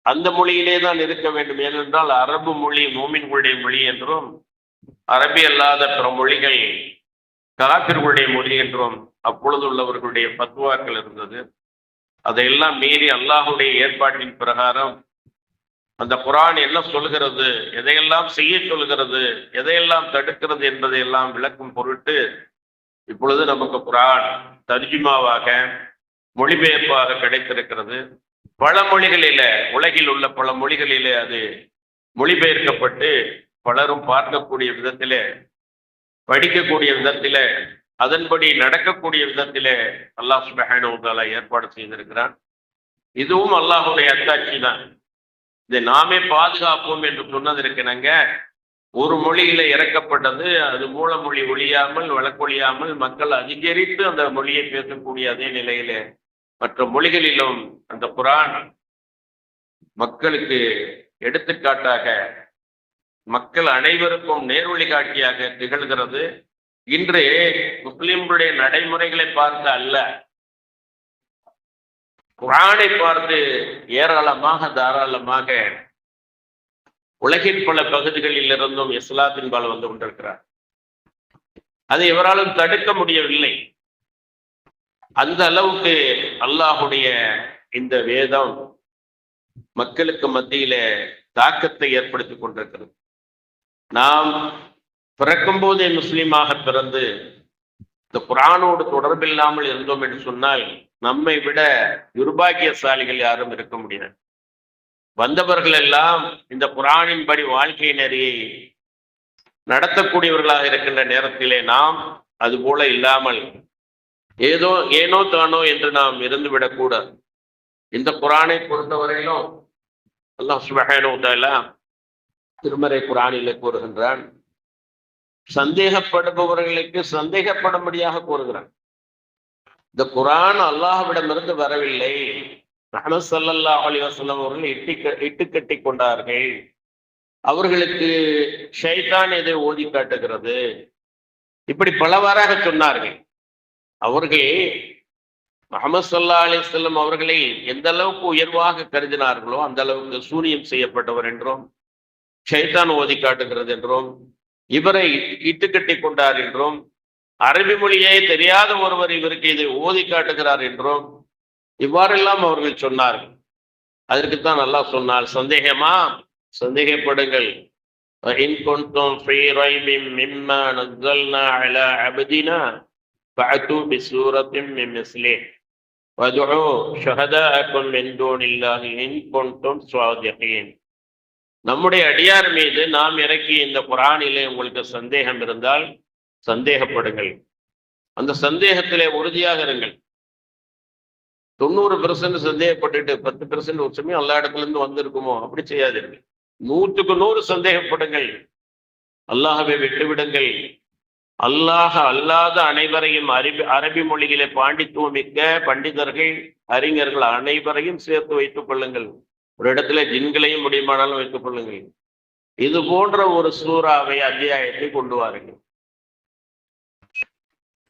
அந்த மொழியிலே தான் இருக்க வேண்டும். ஏனென்றால் அரபு மொழி மூமின்களுடைய மொழி என்றும், அரபி அல்லாத பிற மொழிகள் காபிர்களுடைய மொழி என்றும் அப்பொழுது உள்ளவர்களுடைய பத்வாக்கள் இருந்தது. அதையெல்லாம் மீறி அல்லாஹுடைய ஏற்பாட்டின் பிரகாரம் அந்த குரான் என்ன சொல்கிறது, எதையெல்லாம் செய்ய சொல்கிறது, எதையெல்லாம் தடுக்கிறது என்பதையெல்லாம் விளக்கும் பொருட்டு இப்பொழுது நமக்கு குரான் தர்ஜுமாவாக மொழிபெயர்ப்பாக கிடைத்திருக்கிறது. பல மொழிகளில, உலகில் உள்ள பல மொழிகளிலே அது மொழிபெயர்க்கப்பட்டு பலரும் பார்க்கக்கூடிய விதத்திலே, படிக்கக்கூடிய விதத்திலே, அதன்படி நடக்கக்கூடிய விதத்திலே அல்லாஹ் சுப்ஹானஹு வ தஆலா ஏற்பாடு செய்திருக்கிறான். இதுவும் அல்லாஹுடைய அத்தாட்சி தான். இதை நாமே பாதுகாப்போம் என்று சொன்னதற்கிணங்க ஒரு மொழியில இறக்கப்பட்டது, அது மூல மொழி ஒழியாமல் வழக்கொழியாமல் மக்கள் அதிகரித்து அந்த மொழியை பேசக்கூடிய அதே நிலையில மற்ற மொழிகளிலும் அந்த குரான் மக்களுக்கு எடுத்துக்காட்டாக, மக்கள் அனைவருக்கும் நேர்வழி காட்டியாக திகழ்கிறது. இன்று முஸ்லிம்களுடைய நடைமுறைகளை பார்த்து அல்ல, குரானை பார்த்து ஏராளமாக தாராளமாக உலகின் பல பகுதிகளில் இருந்தும் இஸ்லாத்தின்பால் வந்து கொண்டிருக்கிறார். அதை எவராலும் தடுக்க முடியவில்லை. அந்த அளவுக்கு அல்லாஹுடைய இந்த வேதம் மக்களுக்கு மத்தியில தாக்கத்தை ஏற்படுத்தி கொண்டிருக்கிறது. நாம் பிறக்கும் போதே முஸ்லீமாக பிறந்து இந்த குரானோடு தொடர்பில்லாமல் இருந்தோம் என்று சொன்னால் நம்மை விட துர்பாக்கியசாலிகள் யாரும் இருக்க முடியாது. வந்தவர்கள் எல்லாம் இந்த குரானின்படி வாழ்க்கை நெறியை நடத்தக்கூடியவர்களாக இருக்கின்ற நேரத்திலே நாம் அது போல இல்லாமல் ஏனோ தானோ என்று நாம் இருந்துவிடக்கூடாது. இந்த குரானை பொறுத்தவரையிலும் அல்லாஹ் சுப்ஹானஹு வ தஆலா திருமறை குரானிலே கூறுகின்றான், சந்தேகப்படுபவர்களுக்கு சந்தேகப்படும்படியாக கூறுகிறான். இந்த குரான் அல்லாஹ்விடமிருந்து வரவில்லை, முஹம்மது ஸல்லல்லாஹு அலைஹி வஸல்லம் அவர்கள் இட்டு கட்டி கொண்டார்கள், அவர்களுக்கு ஷைத்தான் இதை ஓதி காட்டுகிறது, இப்படி பலவாறாக சொன்னார்கள். அவர்கள் முஹம்மது ஸல்லல்லாஹு அலைஹி வஸல்லம் அவர்களை எந்த அளவுக்கு உயர்வாக கருதினார்களோ அந்த அளவுக்கு சூனியம் செய்யப்பட்டவர் என்றும், ஷைத்தான் ஓதி காட்டுகிறது என்றும், இவரை இட்டுக்கட்டி கொண்டார் என்றும், அரபி மொழியே தெரியாத ஒருவர் இவருக்கு இதை ஓதி காட்டுகிறார் என்றும் இவ்வாறெல்லாம் அவர்கள் சொன்னார்கள். அதற்குத்தான் அல்லாஹ் சொன்னார், சந்தேகமா சந்தேகப்படுங்கள், இன் குன்தும் ஃபீ ரைபின் மிம்மா நஸல்னா அலா அப்தினா ஃபஅது பிசூரத்தின் மின் மிஸ்லிஹி வதுஉ ஷஹதாஅக்கும் மின் தூனில்லாஹி இன் குன்தும் ஸாதிகீன். நம்முடைய அடியார் மீது நாம் இறக்கிய இந்த குரானிலே உங்களுக்கு சந்தேகம் இருந்தால் சந்தேகப்படுங்கள், அந்த சந்தேகத்திலே உறுதியாக இருங்கள். 90% சந்தேகப்பட்டுட்டு 10% ஒரு சமயம் எல்லா இடத்துல இருந்து வந்திருக்குமோ அப்படி செய்யாதீர்கள். 100க்கு 100 சந்தேகப்படுங்கள், அல்லாஹ்வை விட்டுவிடுங்கள். அல்லாஹ் அல்லாத அனைவரையும் அரபி மொழியிலே பாண்டித்துவம் மிக்க பண்டிதர்கள் அறிஞர்கள் அனைவரையும் சேர்த்து வைத்துக் கொள்ளுங்கள். ஒரு இடத்துல ஜின்களையும் முடியுமானாலும் வைத்துக் கொள்ளுங்கள். இது போன்ற ஒரு சூறாவை அத்தியாயத்தை கொண்டு வாருங்கள்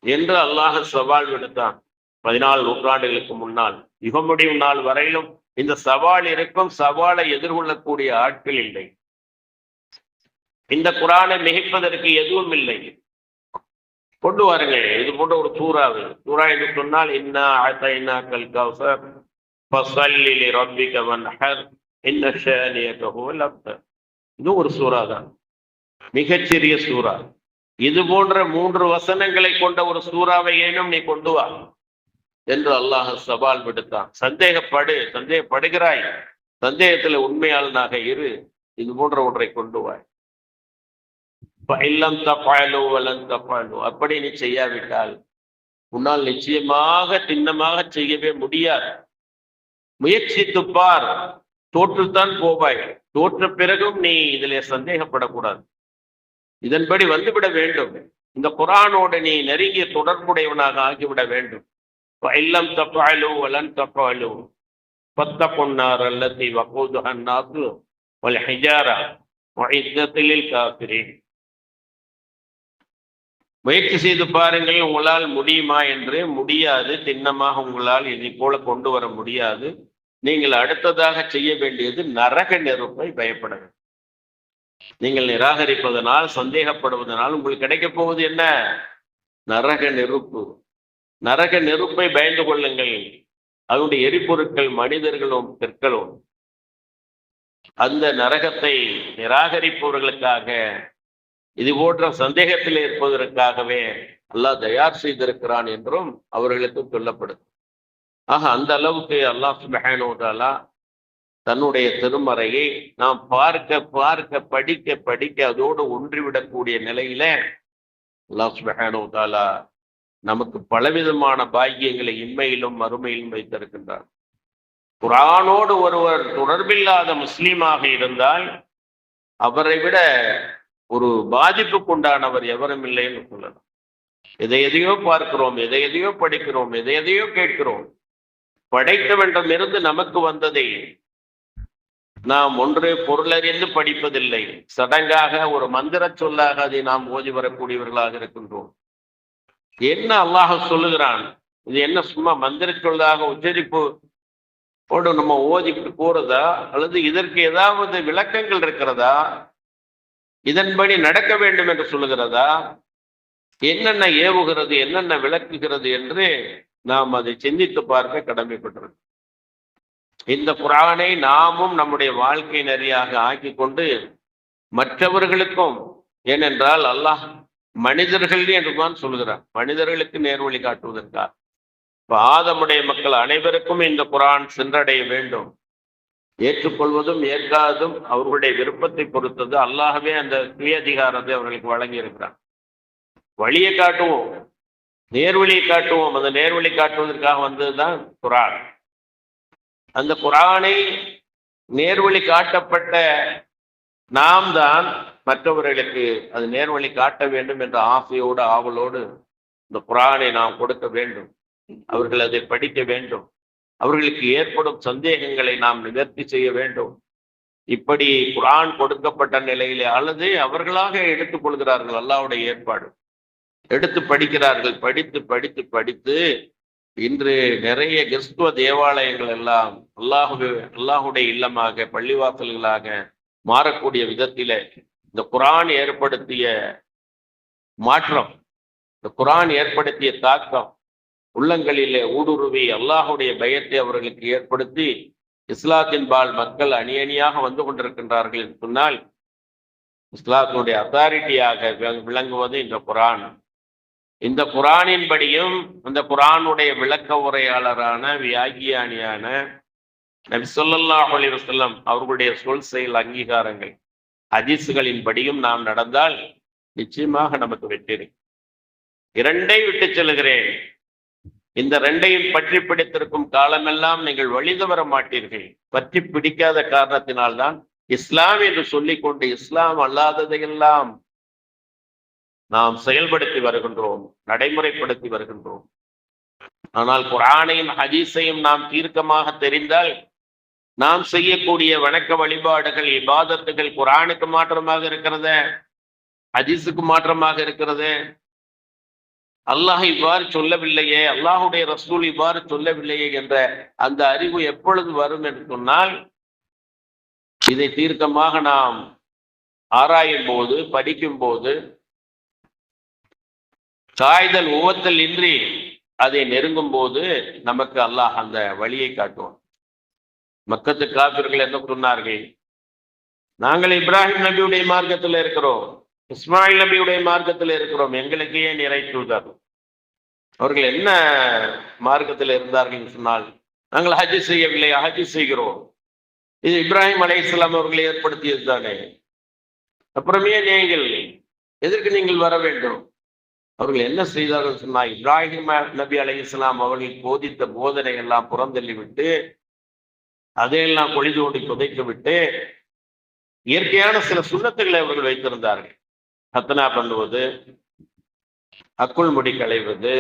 என்று அல்லாஹ் சவால் விடுத்தான். 14 நூற்றாண்டுகளுக்கு முன்னால் யுகம் முடியும் நாள் வரையிலும் இந்த சவால் இருக்கும். சவாலை எதிர்கொள்ளக்கூடிய ஆட்கள் இல்லை. இந்த குரானை மிகைப்பதற்கு எதுவும் இல்லை, கொண்டு வாருங்கள். இது போன்ற ஒரு சூறாவு. சூறா என்று சொன்னால் இன்னா அதைனாக்கல் கௌசர் ஃபஸல்லி லிரப்பிக வன்ஹர் இன்ன ஷானியக ஹுவல் அப்தர். இது ஒரு சூறா தான், மிகச்சிறிய சூறா. இது போன்ற 3 வசனங்களை கொண்ட ஒரு சூறாவை ஏனும் நீ கொண்டு வா என்று அல்லாஹ் சவால் விடுத்தான். சந்தேகப்படுகிறாய், சந்தேகத்தில் உண்மையாளனாக இரு, இது போன்ற ஒன்றை கொண்டு வாய். இல்லம் தஃஅலு வலன் தஃஅலு, அப்படி நீ செய்யாவிட்டால் உன்னால் நிச்சயமாக திண்ணமாக செய்யவே முடியாது. முயற்சித்துப்பார், தோற்றுத்தான் போவாய். தோற்ற பிறகும் நீ இதிலே சந்தேகப்படக்கூடாது. இதன்படி வந்துவிட வேண்டும். இந்த குர்ஆனோடு நீ நெருங்கிய தொடர்புடையவனாக ஆகிவிட வேண்டும். இல்லம் தஃஅலு வலன் தஃஅலு ஃபத்தகுன் நார் அல்லதி வகூதுஹா அன்-நாஸ் வல் ஹிஜாரா உஇத்தத் லில் காஃபிரீன். முயற்சி செய்து பாருங்கள், உங்களால் முடியுமா என்று. முடியாது, திண்ணமாக உங்களால் இதை போல கொண்டு வர முடியாது. நீங்கள் அடுத்ததாக செய்ய வேண்டியது நரக நெருப்பை பயப்பட வேண்டும். நீங்கள் நிராகரிப்பதனால், சந்தேகப்படுவதனால் உங்களுக்கு கிடைக்கப் போவது என்ன? நரக நெருப்பு. நரக நெருப்பை பயந்து கொள்ளுங்கள். அதனுடைய எரிபொருட்கள் மனிதர்களும் கற்களும். அந்த நரகத்தை நிராகரிப்பவர்களுக்காக, இது போன்ற சந்தேகத்தில் இருப்பதற்காகவே அல்லாஹ் தயார் செய்திருக்கிறான் என்றும் அவர்களுக்கு சொல்லப்படுது. ஆக அந்த அளவுக்கு அல்லாஹ் சுப்ஹானஹு வ தஆலா தன்னுடைய திருமறையை நாம் பார்க்க பார்க்க படிக்க படிக்க அதோடு ஒன்றிவிடக்கூடிய நிலையில அல்லாஹ் சுப்ஹானஹு வ தஆலா நமக்கு பலவிதமான பாக்கியங்களை இன்மையிலும் மறுமையிலும் வைத்திருக்கின்றார். குர்ஆனோடு ஒருவர் தொடர்பில்லாத முஸ்லீமாக இருந்தால் அவரை விட ஒரு பாதிப்புக்குண்டானவர் எவரும் இல்லைன்னு சொல்லலாம். எதையோ பார்க்கிறோம், எதையோ படிக்கிறோம், எதையோ கேட்கிறோம். படைத்தவனிடமிருந்து நமக்கு வந்ததை நாம் ஒன்று பொருளறிந்து படிப்பதில்லை. சடங்காக ஒரு மந்திர சொல்லாக அதை நாம் ஓதி வரக்கூடியவர்களாக இருக்கின்றோம். என்ன அல்லாஹ் சொல்லுகிறான், இது என்ன சும்மா மந்திர சொல்லாக உச்சரிப்பு ஓடு நம்ம ஓதிட்டு போறதா, அல்லது இதற்கு ஏதாவது விளக்கங்கள் இருக்கிறதா, இதன்படி நடக்க வேண்டும் என்று சொல்லுகிறதா, என்னென்ன ஏவுகிறது, என்னென்ன விளக்குகிறது என்று நாம் அதை சிந்தித்து பார்க்க கடமைப்பட்டிருக்கிறோம். இந்த குர்ஆனை நாமும் நம்முடைய வாழ்க்கை நெறியாக ஆக்கி கொண்டு மற்றவர்களுக்கும், ஏனென்றால் அல்லாஹ் மனிதர்கள் என்றுதான் சொல்லுகிறார், மனிதர்களுக்கு நேர்வழி காட்டுவதற்காக. இப்ப ஆதமுடைய மக்கள் அனைவருக்கும் இந்த குர்ஆன் சென்றடைய வேண்டும். ஏற்றுக்கொள்வதும் ஏற்காததும் அவர்களுடைய விருப்பத்தை பொறுத்தது. அல்லாஹ்வே அந்த சுய அதிகாரத்தை அவர்களுக்கு வழங்கி இருக்கிறான். வழியை காட்டுவோம், நேர்வழியை காட்டுவோம். அந்த நேர்வழி காட்டுவதற்காக வந்ததுதான் குர்ஆன். அந்த குர்ஆனை நேர்வழி காட்டப்பட்ட நாம் தான் மற்றவர்களுக்கு அது நேர்வழி காட்ட வேண்டும் என்ற ஆசையோடு ஆவலோடு இந்த குர்ஆனை நாம் கொடுக்க வேண்டும். அவர்கள் அதை படிக்க வேண்டும். அவர்களுக்கு ஏற்படும் சந்தேகங்களை நாம் நிவர்த்தி செய்ய வேண்டும். இப்படி குர்ஆன் கொடுக்கப்பட்ட நிலையிலே, அல்லது அவர்களாக எடுத்துக் கொள்கிறார்கள், அல்லாஹ்வுடைய ஏற்பாடு, எடுத்து படிக்கிறார்கள். படித்து படித்து படித்து இன்று நிறைய கிறிஸ்துவ தேவாலயங்கள் எல்லாம் அல்லாஹுடைய இல்லமாக, பள்ளிவாசல்களாக மாறக்கூடிய விதத்தில இந்த குர்ஆன் ஏற்படுத்திய மாற்றம், இந்த குர்ஆன் ஏற்படுத்திய தாக்கம் உள்ளங்களிலே ஊடுருவி அல்லாஹுடைய பயத்தை அவர்களுக்கு ஏற்படுத்தி இஸ்லாத்தின் பால் மக்கள் அணி அணியாக வந்து கொண்டிருக்கின்றார்கள் என்று சொன்னால், இஸ்லாத்தினுடைய அத்தாரிட்டியாக விளங்குவது இந்த குர்ஆன். இந்த குர்ஆனின்படியும் அந்த குர்ஆனுடைய விளக்க உரையாளரான வியாகியானியான நபி ஸல்லல்லாஹு அலைஹி வஸல்லம் அவர்களுடைய சொல் செயல் அங்கீகாரங்கள் ஹதீஸ்களின்படியும் நாம் நடந்தால் நிச்சயமாக நமக்கு வெற்றி. இரண்டை விட்டு செல்கிறேன், இந்த ரெண்டையும் பற்றி பிடித்திருக்கும் காலமெல்லாம் நீங்கள் வழி தவற மாட்டீர்கள். பற்றி பிடிக்காத காரணத்தினால்தான் இஸ்லாம் என்று சொல்லிக்கொண்டு இஸ்லாம் அல்லாததையெல்லாம் நாம் செயல்படுத்தி வருகின்றோம், நடைமுறைப்படுத்தி வருகின்றோம். ஆனால் குர்ஆனையும் ஹதீஸையும் நாம் தீர்க்கமாக தெரிந்தால் நாம் செய்யக்கூடிய வணக்க வழிபாடுகள், இபாதத்துகள் குர்ஆனுக்கு மாற்றமாக இருக்கிறது, ஹதீஸுக்கு மாற்றமாக இருக்கிறது. அல்லாஹ் இவ்வாறு சொல்லவில்லையே, அல்லாஹுடைய ரசூல் இவ்வாறு சொல்லவில்லையே என்ற அந்த அறிவு எப்பொழுது வரும் என்று சொன்னால், இதை தீர்க்கமாக நாம் ஆராயும் போது, படிக்கும் போது, காய்தல் உவத்தல் இன்றி அதை நெருங்கும் போது நமக்கு அல்லாஹ் அந்த வழியை காட்டுவோம். மக்கத்து காபிர்கள் என்ன சொன்னார்கள்? நாங்கள் இப்ராஹிம் நபியுடைய மார்க்கத்தில் இருக்கிறோம், இஸ்மாயில் நபியுடைய மார்க்கத்தில் இருக்கிறோம், எங்களுக்கு ஏன் இறை தூதர்? அவர்கள் என்ன மார்க்கத்தில் இருந்தார்கள் சொன்னால், நாங்கள் ஹஜ் செய்யவில்லை, ஹஜ் செய்கிறோம். இது இப்ராஹிம் அலைஹிஸ்ஸலாம் அவர்களை ஏற்படுத்தியது தானே, அப்புறமே நீங்கள் எதற்கு நீங்கள் வர வேண்டும்? அவர்கள் என்ன செய்தார்கள் சொன்னால், இப்ராஹிம் நபி அலைஹிஸ்ஸலாம் அவர்கள் போதித்த போதனை எல்லாம் புறந்தள்ளிவிட்டு அதையெல்லாம் குழி தோண்டி புதைத்து விட்டு இயற்கையான சில சுண்ணத்துகளை அவர்கள் வைத்திருந்தார்கள். ஹத்னா பண்ணுவது, அக்குள் முடி களைவது,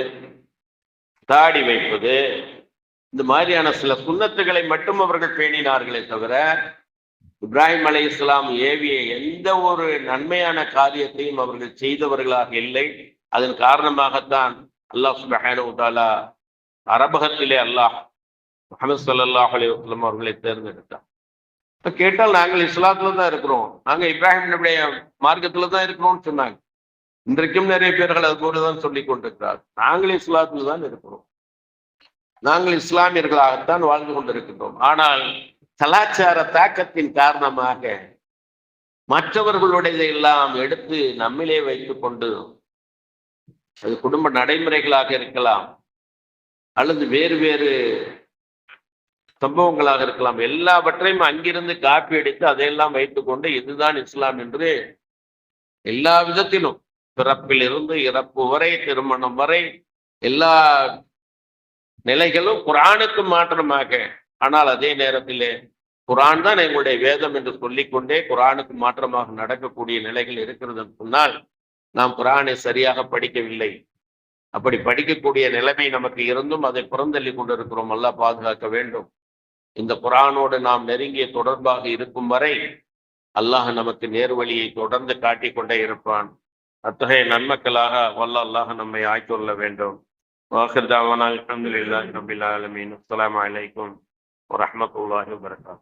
தாடி வைப்பது, இந்த மாதிரியான சில சுண்ணத்துகளை மட்டும் அவர்கள் பேணினார்களே தவிர இப்ராஹிம் அலைஹிஸ்ஸலாம் ஏவிய எந்த ஒரு நன்மையான காரியத்தையும் அவர்கள் செய்தவர்களாக இல்லை. அதன் காரணமாகத்தான் அல்லாஹ் சுப்ஹானஹு வ தஆலா அரபகத்திலே அல்லாஹ் முஹம்மது ஸல்லல்லாஹு அலைஹி வஸல்லம் அவர்களை தேர்ந்தெடுத்தார். இப்ப கேட்டால் நாங்கள் இஸ்லாத்துல தான் இருக்கிறோம், நாங்க இப்ராஹிம் நபியுடைய மார்க்கத்துல தான் இருக்கிறோம்னு சொன்னாங்க. இன்றைக்கும் நிறைய பேர்கள் அது போலதான் சொல்லிக் கொண்டிருக்கிறார். நாங்கள் இஸ்லாத்துல தான் இருக்கிறோம், நாங்கள் இஸ்லாமியர்களாகத்தான் வாழ்ந்து கொண்டிருக்கின்றோம். ஆனால் கலாச்சார தாக்கத்தின் காரணமாக மற்றவர்களுடைய எல்லாம் எடுத்து நம்மிலே வைத்துக் கொண்டு, அது குடும்ப நடைமுறைகளாக இருக்கலாம் அல்லது வேறு வேறு சம்பவங்களாக இருக்கலாம், எல்லாவற்றையும் அங்கிருந்து காப்பி அடித்து அதையெல்லாம் வைத்துக் கொண்டு இதுதான் இஸ்லாம் என்று எல்லா விதத்திலும், பிறப்பில் இருந்து இறப்பு வரை, திருமணம் வரை, எல்லா நிலைகளும் குர்ஆனுக்கு மாற்றமாக, ஆனால் அதே நேரத்திலே குர்ஆன் தான் எங்களுடைய வேதம் என்று சொல்லிக்கொண்டே குர்ஆனுக்கு மாற்றமாக நடக்கக்கூடிய நிலைகள் இருக்கிறது சொன்னால் நாம் குர்ஆனை சரியாக படிக்கவில்லை. அப்படி படிக்கக்கூடிய நிலைமை நமக்கு இருந்தும் அதை புறந்தள்ளி கொண்டிருக்கிறோம். அல்லாஹ் பாதுகாக்க வேண்டும். இந்த குர்ஆனோடு நாம் நெருங்கிய தொடர்பாக இருக்கும் வரை அல்லாஹ் நமக்கு நேர்வழியை தொடர்ந்து காட்டிக் கொண்டே இருப்பான். அத்தகைய நன்மக்களாக வல்ல அல்லாஹ் நம்மை ஆக்கிக்கொள்ள வேண்டும். வாஹிர் தாவானா அல்ஹம்துலில்லாஹி ரப்பில் ஆலமீன். அஸ்ஸலாமு அலைக்கும் வரஹ்மத்துல்லாஹி வபரகாத்துஹு.